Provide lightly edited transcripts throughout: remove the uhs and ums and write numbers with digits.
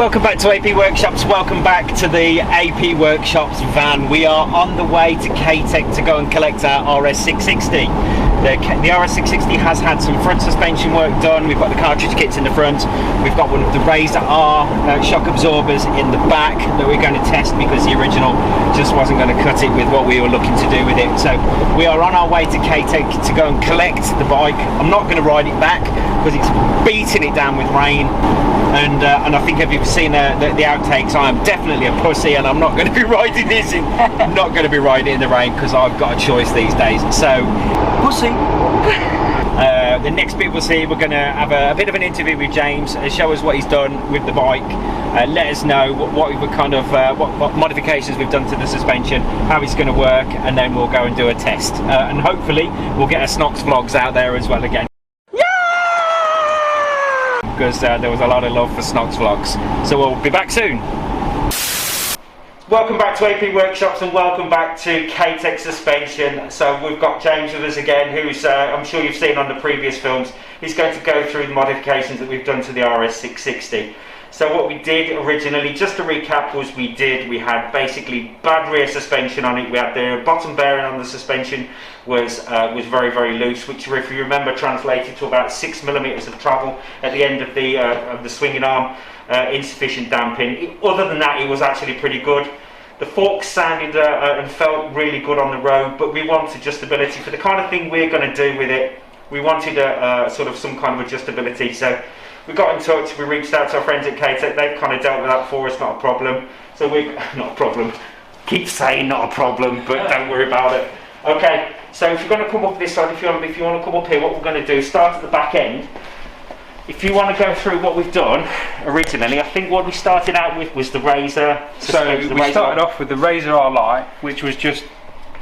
welcome back to AP Workshops. Welcome back to the AP Workshops van. We are on the way to KTech to go and collect our RS660. The RS660 has had some front suspension work done. We've got the cartridge kits in the front. We've got one of the Razor R shock absorbers in the back that we're going to test because the original just wasn't going to cut it with what we were looking to do with it. So we are on our way to KTech to go and collect the bike. I'm not going to ride it back because it's beating it down with rain. And I think if you've seen the outtakes, I am definitely a pussy, and I'm not going to be riding this in. I'm not going to be riding in the rain because I've got a choice these days. So, pussy. The next bit we'll see, we're going to have a bit of an interview with James, show us what he's done with the bike, let us know what modifications we've done to the suspension, how it's going to work, and then we'll go and do a test. And hopefully we'll get a Snox vlogs out there as well again. Because there was a lot of love for Snox vlogs. So we'll be back soon. Welcome back to AP Workshops and welcome back to KTech Suspension. So we've got James with us again, who's I'm sure you've seen on the previous films. He's going to go through the modifications that we've done to the RS660. So what we did originally, just to recap, was we had basically bad rear suspension on it. We had the bottom bearing on the suspension was very, very loose, which, if you remember, translated to about 6 millimeters of travel at the end of the swinging arm. Insufficient damping. Other than that, it was actually pretty good. The forks sounded and felt really good on the road, but we wanted adjustability for the kind of thing we're going to do with it. We wanted sort of some kind of adjustability. So we got in touch, we reached out to our friends at KTech. They've kind of dealt with that for us, not a problem. So not a problem. Keep saying not a problem, but don't worry about it. Okay, so if you're going to come up this side, if you want to come up here, what we're going to do, start at the back end. If you want to go through what we've done originally, I think what we started out with was the Razor. So we started off with the Razor R Lite, which was just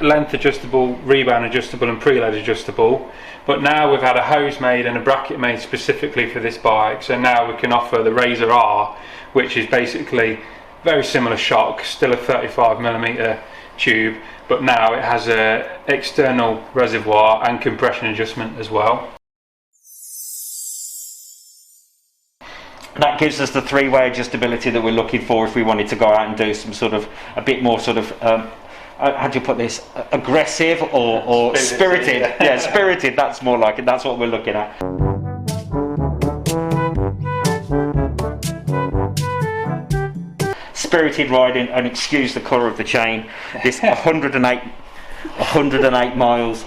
length adjustable, rebound adjustable and preload adjustable. But now we've had a hose made and a bracket made specifically for this bike. So now we can offer the Razor R, which is basically very similar shock, still a 35mm tube, but now it has an external reservoir and compression adjustment as well. That gives us the three-way adjustability that we're looking for if we wanted to go out and do some sort of a bit more sort of how do you put this, aggressive or spirited. Yeah, spirited, that's more like it. That's what we're looking at. Spirited riding, and excuse the colour of the chain. This 108 miles,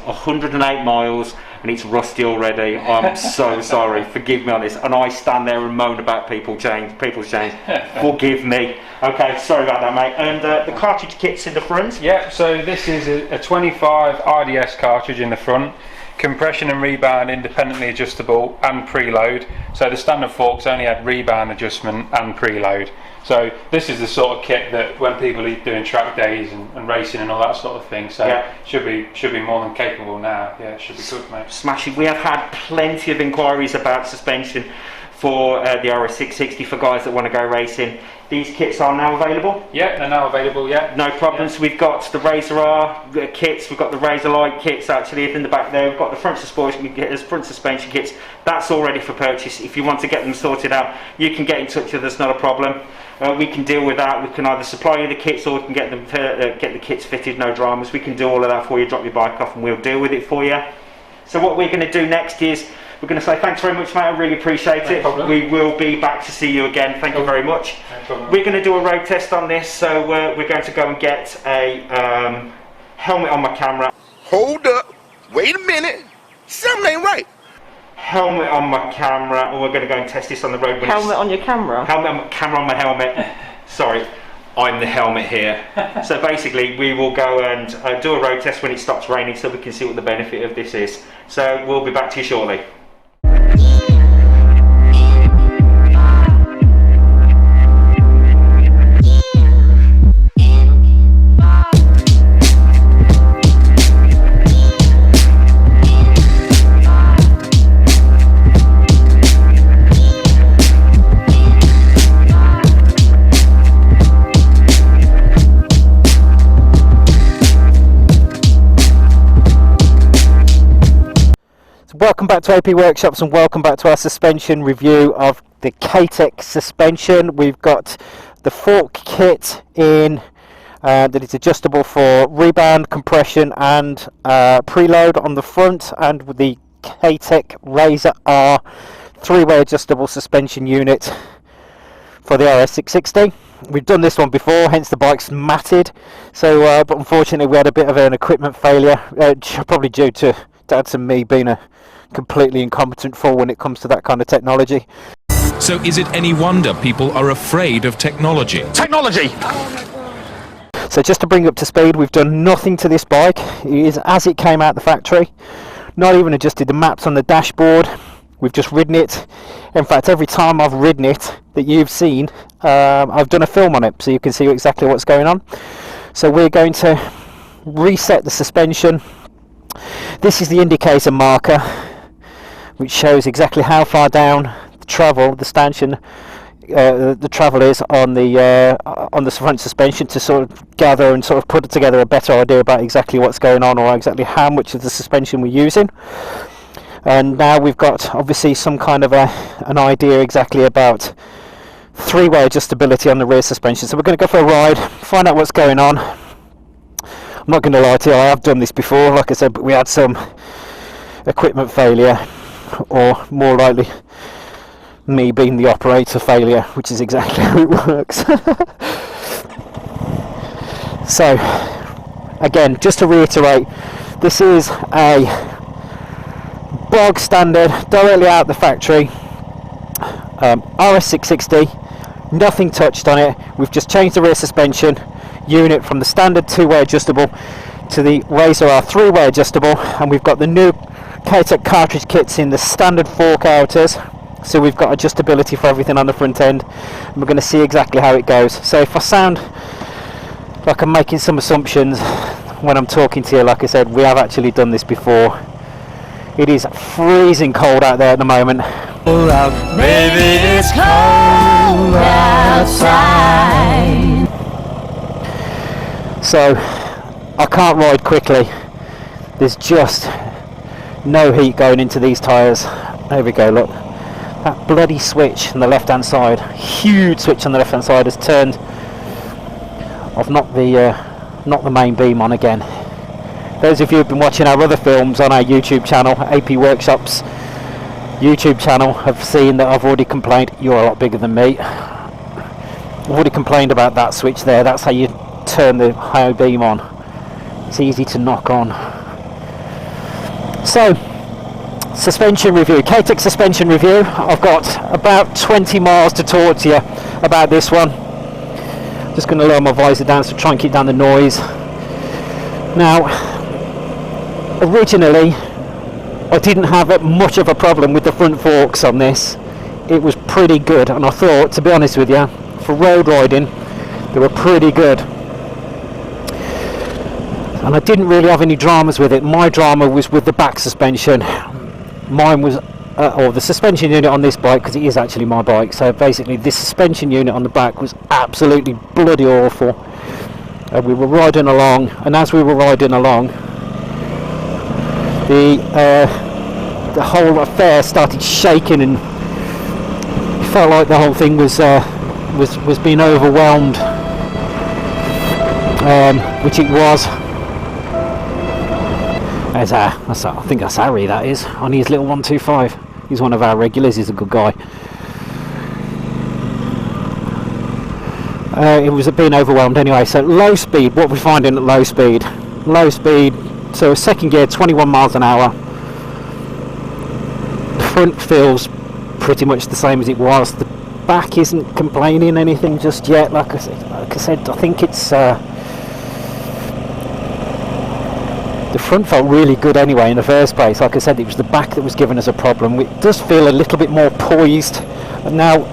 and it's rusty already. I'm so sorry, forgive me on this. And I stand there and moan about people's chains. Forgive me. Okay, sorry about that, mate. And the cartridge kit's in the front. Yeah, so this is a 25 RDS cartridge in the front. Compression and rebound independently adjustable and preload. So the standard forks only had rebound adjustment and preload. So this is the sort of kit that when people are doing track days and racing and all that sort of thing, so yeah, should be more than capable now. Yeah, it should be good, mate. Smashing. We have had plenty of inquiries about suspension for the RS660 for guys that want to go racing. These kits are now available? Yeah, they're now available, yeah. No problems. Yeah. We've got the Razor R kits, we've got the Razor Lite kits actually in the back there. We've got the front suspension kits. That's all ready for purchase. If you want to get them sorted out, you can get in touch with us, not a problem. We can deal with that. We can either supply you the kits or we can get the kits fitted, no dramas. We can do all of that for you, drop your bike off and we'll deal with it for you. So what we're going to do next is, we're going to say thanks very much, mate. I really appreciate it. No problem. We will be back to see you again. Thank you very much. No problem. We're going to do a road test on this, so we're going to go and get a helmet on my camera. Hold up. Wait a minute. Something ain't right. Helmet on my camera, or we're going to go and test this on the road. Helmet on your camera? Camera on my helmet. Sorry, I'm the helmet here. So basically, we will go and do a road test when it stops raining so we can see what the benefit of this is. So we'll be back to you shortly. Welcome back to AP Workshops and welcome back to our suspension review of the KTech suspension. We've got the fork kit in that is adjustable for rebound, compression and preload on the front, and with the KTech Razor R 3-way adjustable suspension unit for the RS660. We've done this one before, hence the bike's matted, so but unfortunately we had a bit of an equipment failure, probably due to Dad's and me being a completely incompetent fool when it comes to that kind of technology. So is it any wonder people are afraid of technology? Technology! So just to bring up to speed, we've done nothing to this bike. It is as it came out the factory, not even adjusted the maps on the dashboard. We've just ridden it. In fact, every time I've ridden it that you've seen, I've done a film on it so you can see exactly what's going on. So we're going to reset the suspension. This is the indicator marker which shows exactly how far down the travel, the stanchion, the travel is on the front suspension, to sort of gather and sort of put together a better idea about exactly what's going on, or exactly how much of the suspension we're using. And now we've got obviously some kind of an idea exactly about 3-way adjustability on the rear suspension. So we're going to go for a ride, find out what's going on. I'm not going to lie to you, I have done this before, like I said, but we had some equipment failure, or more likely me being the operator failure, which is exactly how it works. So again, just to reiterate, this is a bog standard, directly out the factory, RS660, nothing touched on it. We've just changed the rear suspension unit from the standard 2-way adjustable to the Razor R 3-way adjustable, and we've got the new KTech cartridge kits in the standard fork outers, so we've got adjustability for everything on the front end, and we're going to see exactly how it goes. So if I sound like I'm making some assumptions when I'm talking to you, like I said, we have actually done this before. It is freezing cold out there at the moment. Baby, it's cold outside. So I can't ride quickly. There's just no heat going into these tyres. There we go, look. That bloody switch on the left hand side, huge switch on the left hand side, has turned. I've knocked the main beam on again. Those of you who've been watching our other films on our YouTube channel, AP Workshops YouTube channel, have seen that I've already complained. You're a lot bigger than me. I've already complained about that switch there. That's how you turn the high beam on. It's easy to knock on. So, suspension review, KTech suspension review. I've got about 20 miles to talk to you about this one. Just going to lower my visor down to try and keep down the noise. Now, originally I didn't have much of a problem with the front forks on this. It was pretty good, and I thought, to be honest with you, for road riding they were pretty good, and I didn't really have any dramas with it. My drama was with the back suspension. Mine was or the suspension unit on this bike, because it is actually my bike, so basically this suspension unit on the back was absolutely bloody awful. We were riding along, and as we were riding along, the whole affair started shaking, and it felt like the whole thing was being overwhelmed, which it was. I think that's Harry, that is, on his little 125. He's one of our regulars, he's a good guy. It was being overwhelmed anyway. So low speed, what we're finding at low speed, so second gear 21 miles an hour. The front feels pretty much the same as it was. The back isn't complaining anything just yet. Like I said, I think it's the front felt really good anyway in the first place. Like I said, it was the back that was giving us a problem. It does feel a little bit more poised. Now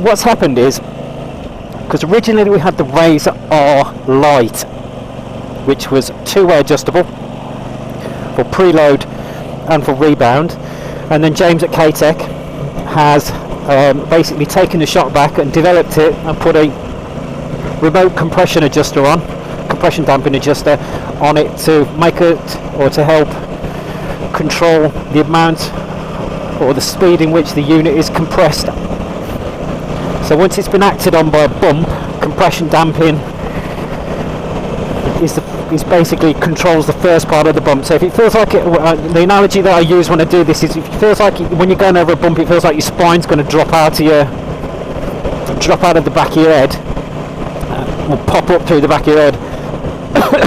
what's happened is, because originally we had the Razor R Lite, which was 2-way adjustable for preload and for rebound, and then James at KTech has basically taken the shot back and developed it and put a remote compression adjuster on, compression damping adjuster on it, to make it, or to help control the amount or the speed in which the unit is compressed. So once it's been acted on by a bump, compression damping is basically controls the first part of the bump. So if it feels like the analogy that I use when I do this is, if it feels like when you're going over a bump, it feels like your spine's going to drop out of the back of your head, or pop up through the back of your head.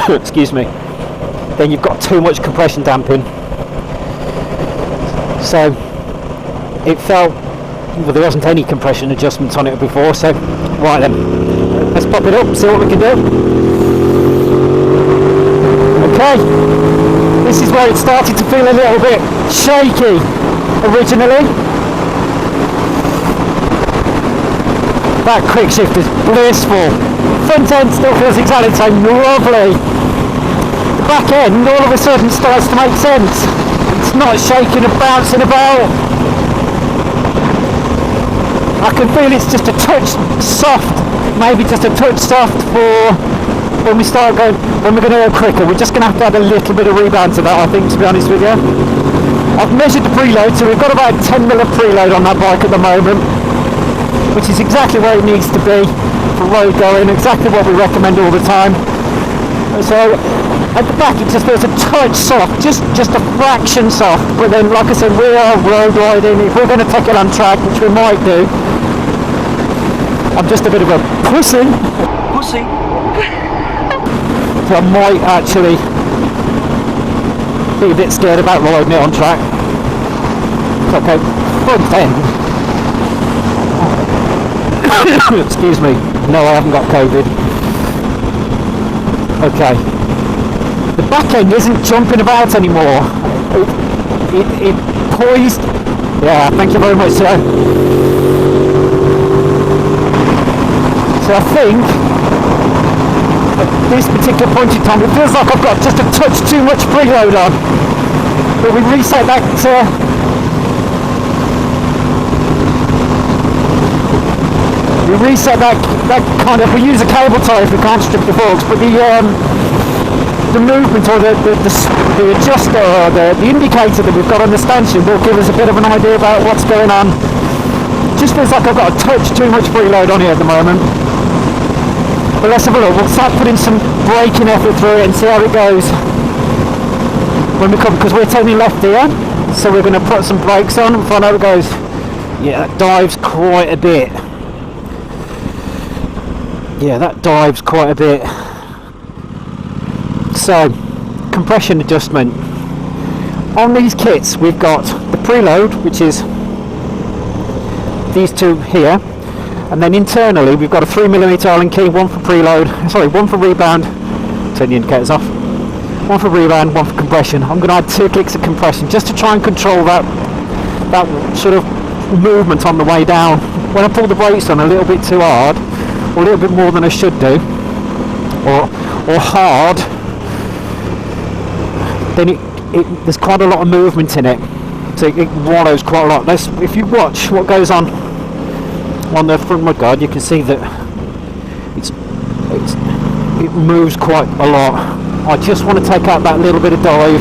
Excuse me. Then you've got too much compression damping. So it felt, well, there wasn't any compression adjustments on it before, so right then, let's pop it up, see what we can do. Okay, this is where it started to feel a little bit shaky originally. That quick shift is blissful. Front end still feels exactly the same, lovely. The back end all of a sudden starts to make sense. It's not shaking and bouncing about. I can feel it's just a touch soft, maybe just a touch soft for when we're going to go quicker. We're just going to have to add a little bit of rebound to that, I think, to be honest with you. I've measured the preload, so we've got about 10 mil of preload on that bike at the moment, which is exactly where it needs to be for road going, exactly what we recommend all the time. So at the back it just feels a touch soft, just a fraction soft, but then like I said, we are road riding. If we're going to take it on track, which we might do, I'm just a bit of a pussy. So I might actually be a bit scared about riding it on track. It's okay, front end. Excuse me, no, I haven't got COVID. Okay, the back end isn't jumping about anymore. It poised. Yeah, thank you very much, sir. So I think at this particular point in time, it feels like I've got just a touch too much preload on. But we reset that. We reset that kind of. We use a cable tie if we can't strip the forks, but the movement or the adjuster or the indicator that we've got on the stanchion will give us a bit of an idea about what's going on. It just feels like I've got a touch too much preload on it at the moment. But let's have a look. We'll start putting some braking effort through it and see how it goes when we come, because we're turning left here, so we're going to put some brakes on and find out how it goes. Yeah, that dives quite a bit. Yeah, that dives quite a bit. So, compression adjustment. On these kits, we've got the preload, which is these two here, and then internally we've got a 3mm Allen key, one for preload, one for rebound. Turn the indicators off. One for rebound, one for compression. I'm going to add 2 clicks of compression just to try and control that sort of movement on the way down. When I pull the brakes on a little bit too hard, or a little bit more than I should do, or hard, then there's quite a lot of movement in it, so it wallows quite a lot. If you watch what goes on the front mudguard, you can see that it moves quite a lot. I just want to take out that little bit of dive,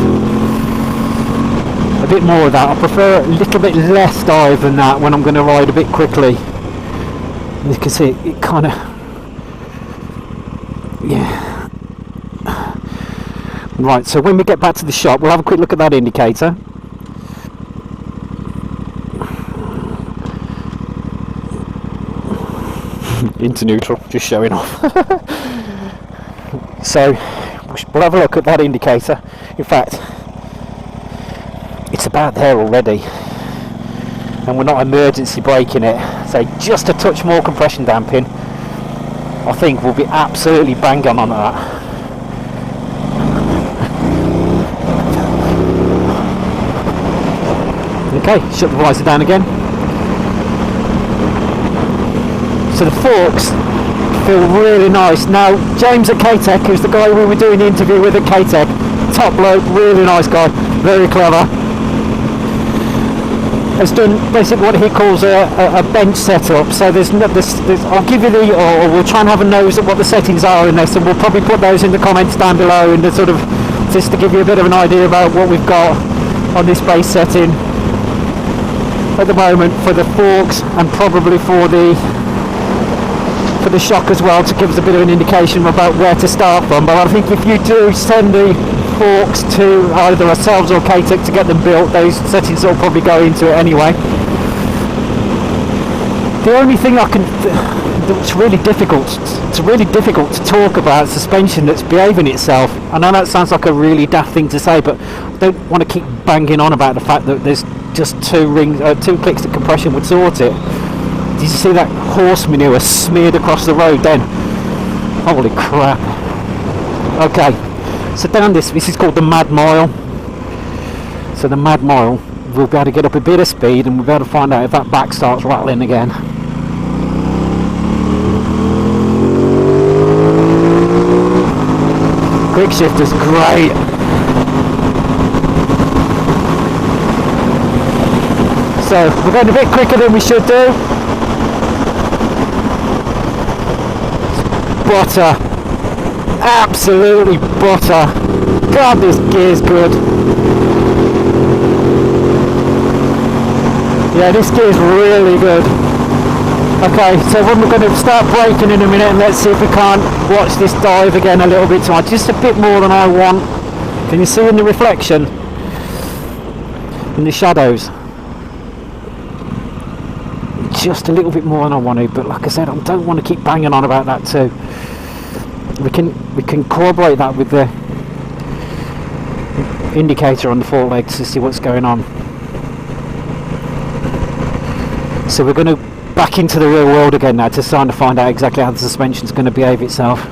a bit more of that. I prefer a little bit less dive than that when I'm going to ride a bit quickly. You can see it kind of, yeah. Right, so when we get back to the shop, we'll have a quick look at that indicator. Into neutral, just showing off. So we'll have a look at that indicator. In fact, it's about there already, and we're not emergency braking it, so just a touch more compression damping, I think we'll be absolutely bang on that. Okay, shut the visor down again. So the forks feel really nice. Now, James at KTech, who's the guy we were doing the interview with at KTech, top bloke, really nice guy, very clever, has done basically what he calls a bench setup. So I'll give you or we'll try and have a nose at what the settings are in this, and we'll probably put those in the comments down below, and sort of just to give you a bit of an idea about what we've got. on this base setting at the moment for the forks, and probably for the shock as well, to give us a bit of an indication about where to start from. But I think if you do send the forks to either ourselves or KTech to get them built, those settings will probably go into it anyway. The only thing it's really difficult to talk about suspension that's behaving itself. I know that sounds like a really daft thing to say, but I don't want to keep banging on about the fact that there's just two clicks of compression would sort it. Did you see that horse manure smeared across the road then? Holy crap. Okay, so down this is called the Mad Mile. So the Mad Mile, we'll be able to get up a bit of speed, and we'll be able to find out if that back starts rattling again. Quick shifter's great. So we're going a bit quicker than we should do. Butter. Absolutely butter. God, this gear's good. Yeah, this gear's really good. Okay, so when we're going to start braking in a minute, and let's see if we can't watch this dive again a little bit too much. Just a bit more than I want. Can you see in the reflection? In the shadows? Just a little bit more than I wanted, but like I said, I don't want to keep banging on about that too. We can corroborate that with the indicator on the fork legs to see what's going on. So we're going to back into the real world again now to try to find out exactly how the suspension's going to behave itself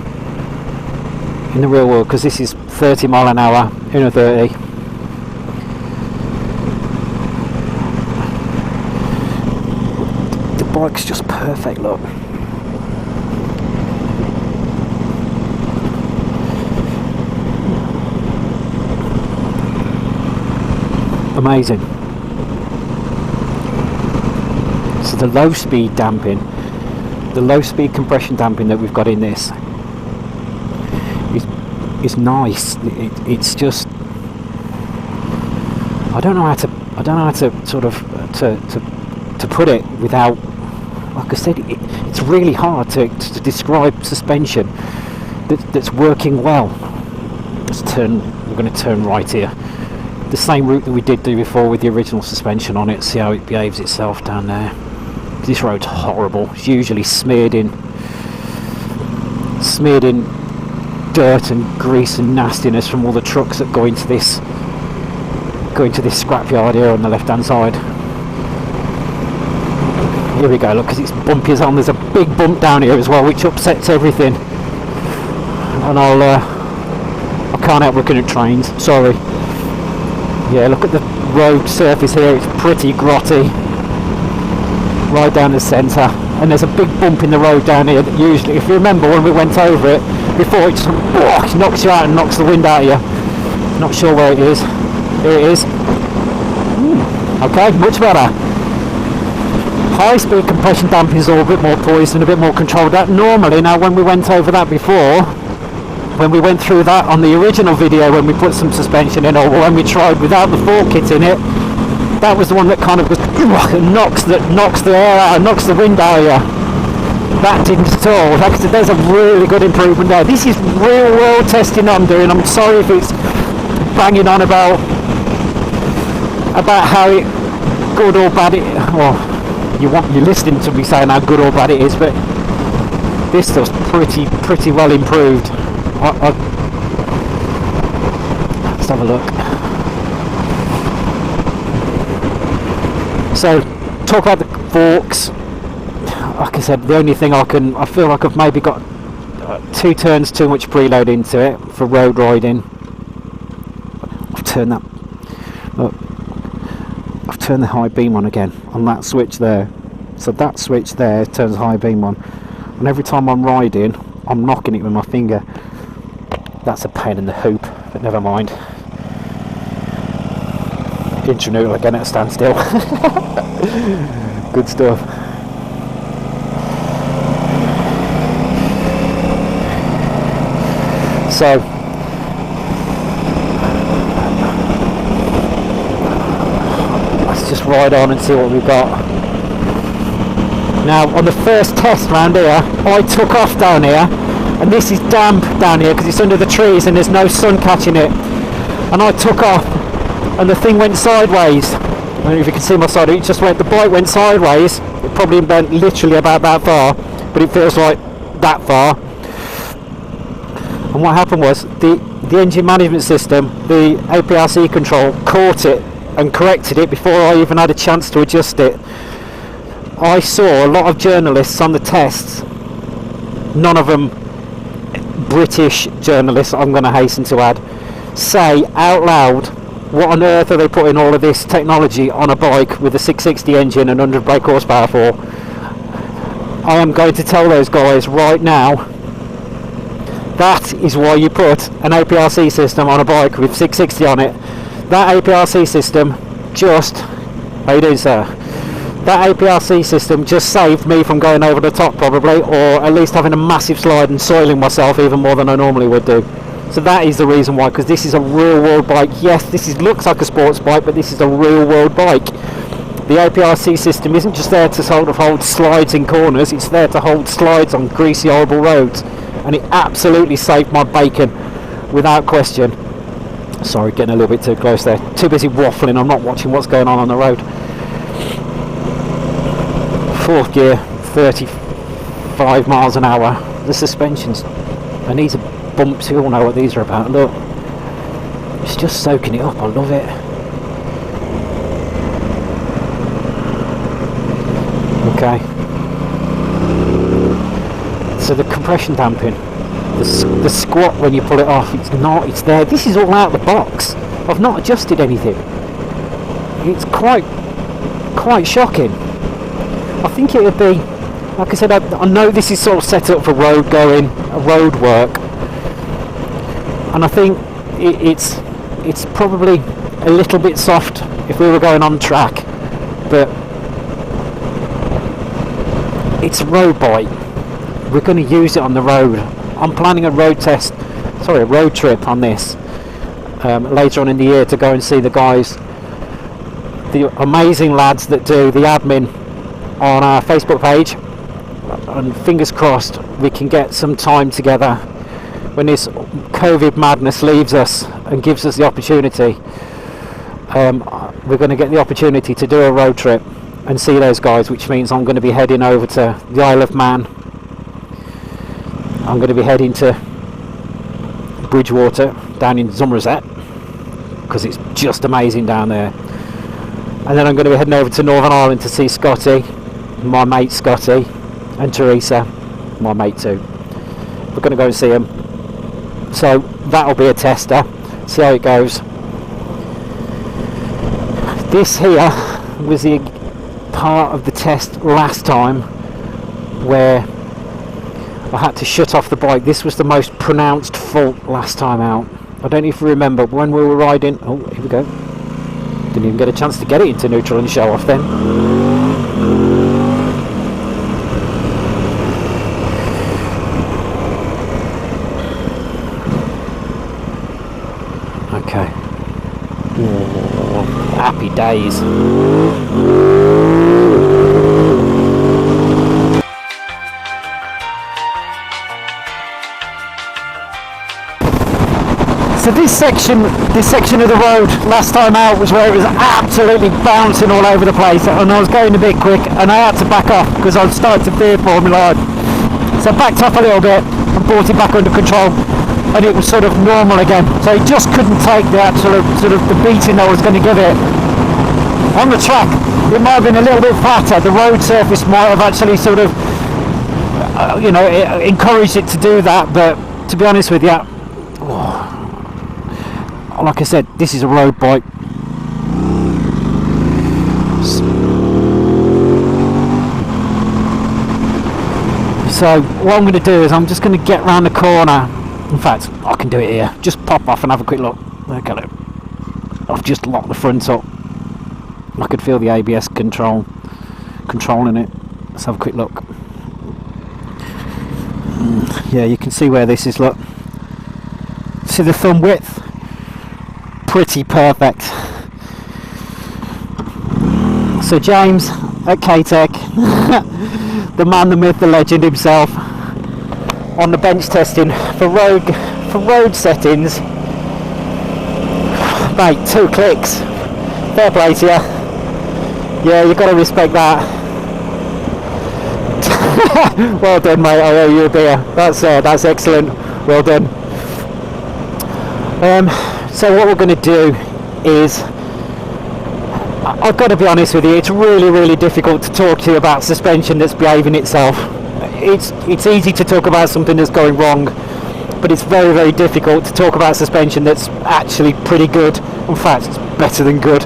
in the real world, because this is 30 mile an hour in a 30. The bike's just perfect, look. Amazing. So the low speed damping, the low speed compression damping that we've got in this is nice. It's just, I don't know how to sort of to put it without, like I said, it's really hard to describe suspension that's working well. We're going to turn right here. The same route that we did do before with the original suspension on it. See how it behaves itself down there. This road's horrible. It's usually smeared in dirt and grease and nastiness from all the trucks that go into this scrapyard here on the left hand side. Here we go, look, because it's bumpy as hell. There's a big bump down here as well, which upsets everything. And I can't help looking at trains, sorry. Yeah, look at the road surface here, it's pretty grotty. Right down the centre. And there's a big bump in the road down here that usually, if you remember when we went over it before, it just knocks you out and knocks the wind out of you. Not sure where it is. Here it is. Okay, much better. High speed compression damping is all a bit more poised and a bit more controlled. That normally, now when we went over that before, when we went through that on the original video, when we put some suspension in, or when we tried without the fork kit in it, that was the one that kind of goes, knocks the air out, knocks the wind out of you. That didn't at all. Like I said, there's a really good improvement there. This is real world testing I'm doing. I'm sorry if it's banging on about how good or bad it, or you're listening to me saying how good or bad it is, but this stuff's pretty well improved. Let's have a look. So, talk about the forks. Like I said, the only thing I feel like I've maybe got 2 turns too much preload into it for road riding. I've turned the high beam on again on that switch there. So that switch there turns high beam on, and every time I'm riding, I'm knocking it with my finger. That's a pain in the hoop, but never mind. Intraneutral again at a standstill. Good stuff. So ride on and see what we've got. Now on the first test round here, I took off down here, and this is damp down here because it's under the trees and there's no sun catching it, and I took off and the thing went sideways. I don't know if you can see my side, it just went, the bike went sideways. It probably went literally about that far, but it feels like that far. And what happened was the engine management system, the APRC control, caught it and corrected it before I even had a chance to adjust it. I saw a lot of journalists on the tests, none of them British journalists, I'm going to hasten to add, say out loud, what on earth are they putting all of this technology on a bike with a 660 engine and 100 brake horsepower for? I am going to tell those guys right now, that is why you put an APRC system on a bike with 660 on it. That APRC system just, how you doing, sir? That APRC system just saved me from going over the top probably, or at least having a massive slide and soiling myself even more than I normally would do. So that is the reason why, because this is a real world bike. Yes, looks like a sports bike, but this is a real world bike. The APRC system isn't just there to sort of hold slides in corners, it's there to hold slides on greasy horrible roads, and it absolutely saved my bacon without question. Sorry, getting a little bit too close there. Too busy waffling, I'm not watching what's going on the road. Fourth gear, 35 miles an hour. The suspensions, and these are bumps, you all know what these are about. Look, it's just soaking it up, I love it. Okay, so the compression damping, the squat when you pull it off, it's there. This is all out of the box. I've not adjusted anything. It's quite shocking. I think it would be, like I said, I know this is sort of set up for road work, and I think it's probably a little bit soft if we were going on track, but it's a road bike. We're going to use it on the road. I'm planning a road trip on this later on in the year to go and see the guys, the amazing lads that do the admin on our Facebook page, and fingers crossed we can get some time together when this COVID madness leaves us and gives us the opportunity. We're going to get the opportunity to do a road trip and see those guys, which means I'm going to be heading over to the Isle of Man. I'm going to be heading to Bridgewater down in Somerset because it's just amazing down there, and then I'm going to be heading over to Northern Ireland to see Scotty, my mate Scotty, and Teresa, my mate too. We're going to go and see him, so that'll be a tester, see how it goes. This here was the part of the test last time where I had to shut off the bike. This was the most pronounced fault last time out. I don't know if you remember when we were riding. Oh, here we go. Didn't even get a chance to get it into neutral and show off then. Okay. Oh, happy days. So this section of the road last time out was where it was absolutely bouncing all over the place, and I was going a bit quick and I had to back off because I started to fear for my life. So I backed off a little bit and brought it back under control, and it was sort of normal again. So it just couldn't take the absolute sort of the beating I was going to give it. On the track, it might have been a little bit flatter. The road surface might have actually sort of, encouraged it to do that. But to be honest with you, like I said, this is a road bike. So what I'm going to do is I'm just going to get round the corner. In fact, I can do it here. Just pop off and have a quick look. Look at it. I've just locked the front up. I could feel the ABS controlling it. Let's have a quick look. Yeah, you can see where this is. Look. See the thumb width? Pretty perfect. So James at KTech, the man, the myth, the legend himself, on the bench testing for road settings. Mate, 2 clicks. Fair play to you. Yeah, you've got to respect that. Well done, mate. I owe you a beer. That's excellent. Well done. So what we're going to do is, I've got to be honest with you, it's really difficult to talk to you about suspension that's behaving itself. It's easy to talk about something that's going wrong, but it's very difficult to talk about suspension that's actually pretty good. In fact, it's better than good.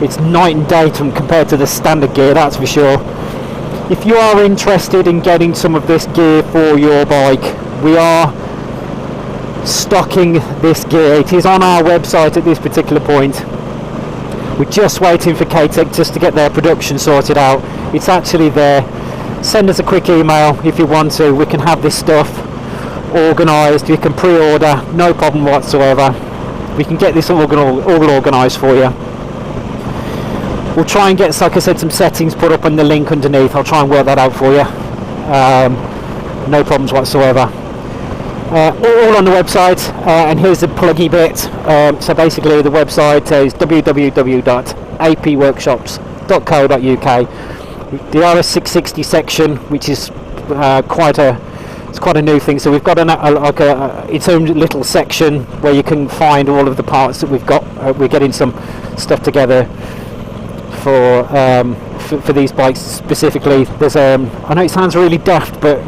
It's night and day compared to the standard gear, that's for sure. If you are interested in getting some of this gear for your bike, we are stocking this gear. It is on our website at this particular point. We're just waiting for KTech just to get their production sorted out. It's actually there. Send us a quick email if you want to. We can have this stuff organised. You can pre-order, no problem whatsoever. We can get this all organised for you. We'll try and get, like I said, some settings put up on the link underneath. I'll try and work that out for you. No problems whatsoever. All on the website, and here's the pluggy bit. So basically the website is www.apworkshops.co.uk. The RS660 section, which is quite a new thing, so we've got its own little section where you can find all of the parts that we've got. We're getting some stuff together for these bikes specifically. There's I know it sounds really daft, but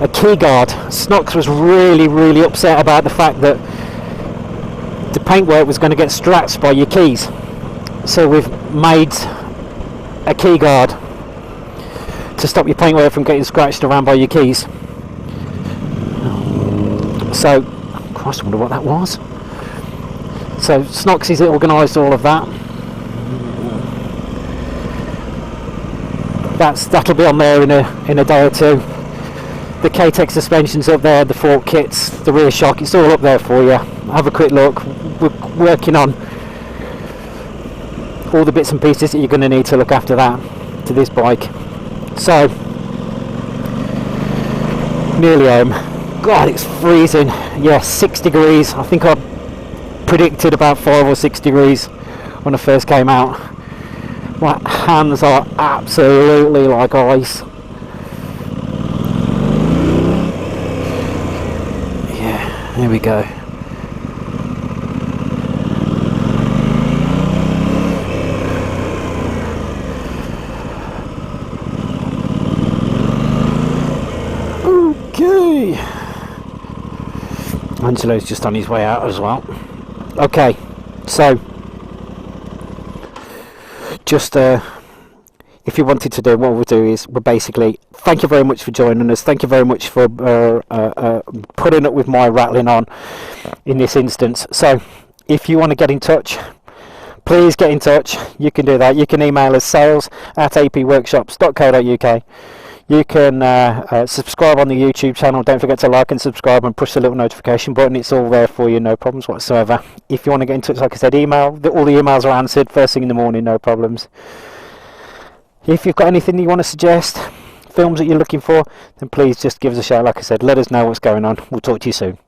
a key guard. Snox was really upset about the fact that the paintwork was going to get scratched by your keys, so we've made a key guard to stop your paintwork from getting scratched around by your keys. So, Christ, I wonder what that was. So Snox has organised all of that. That'll be on there in a day or two. The KTech suspension's up there, the fork kits, the rear shock, it's all up there for you. Have a quick look. We're working on all the bits and pieces that you're going to need to look after that, to this bike. So, nearly home. God, it's freezing. Yeah, 6 degrees. I think I predicted about 5 or 6 degrees when I first came out. My hands are absolutely like ice. Yeah, there we go. Okay. Angelo's just on his way out as well. Okay, so just if you wanted to do, what we'll do is we'll basically thank you very much for joining us. Thank you very much for putting up with my rattling on in this instance. So if you want to get in touch, please get in touch. You can do that. You can email us sales@apworkshops.co.uk. You can subscribe on the YouTube channel. Don't forget to like and subscribe and push the little notification button. It's all there for you, no problems whatsoever. If you want to get in touch, like I said, email. All the emails are answered first thing in the morning, no problems. If you've got anything you want to suggest, films that you're looking for, then please just give us a shout. Like I said, let us know what's going on. We'll talk to you soon.